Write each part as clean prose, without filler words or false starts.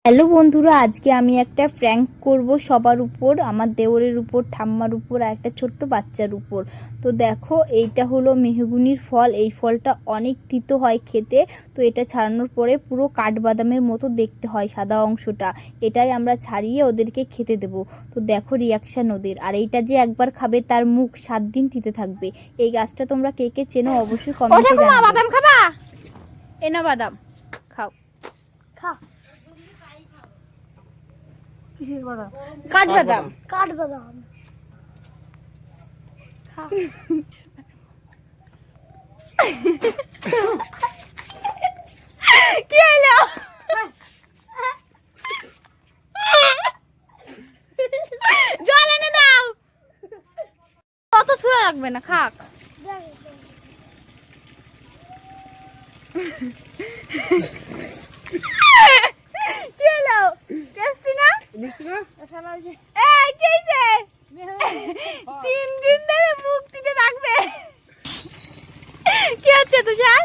Hello বন্ধুরা, আজকে আমি একটা প্র্যাঙ্ক করব সবার উপর, আমার দেওরের উপর, ঠাম্মার উপর আর একটা ছোট্ট বাচ্চার উপর। তো দেখো, এইটা হলো মেহগুনির ফল। এই ফলটা অনেক তিতো হয় খেতে। তো এটা ছাড়ানোর পরে পুরো কাঠবাদামের মতো দেখতে হয় সাদা অংশটা। এটাই আমরা ছাড়িয়ে ওদেরকে খেতে দেব। তো দেখো রিয়াকশান ওদের। আর এইটা যে একবার খাবে তার মুখ 7 দিন তিতে থাকবে। এই গাছটা তোমরা কে কে চেনো অবশ্যই কমেন্টে জানাবে। বাদাম খাবা? এনা বাদাম খাও। খা। কিসের বাদাম? কাঠবাদাম। কাঠবাদাম খা। কি হলো? জল এনে দাও। কত সুরা লাগবে না, খাক। কি হলো? টেস্টি না? মিষ্টি না? এই কি হইছে? 3 দিন ধরে মুখ দিতে থাকবে। কি হচ্ছে তুষার?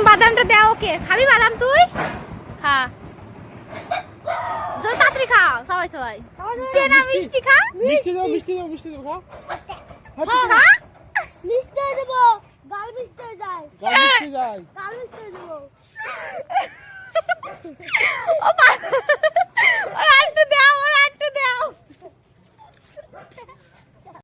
বাদামটা দাও ওকে। খাবি বাদাম তুই? খা। জল তাড়াতাড়ি খা, সবাই। তুই না মিষ্টি খা। মিষ্টি দাও, খা। মিষ্টি দেব, গাল মিষ্টি যায়, মিষ্টি যায়। গাল মিষ্টি দেব। ও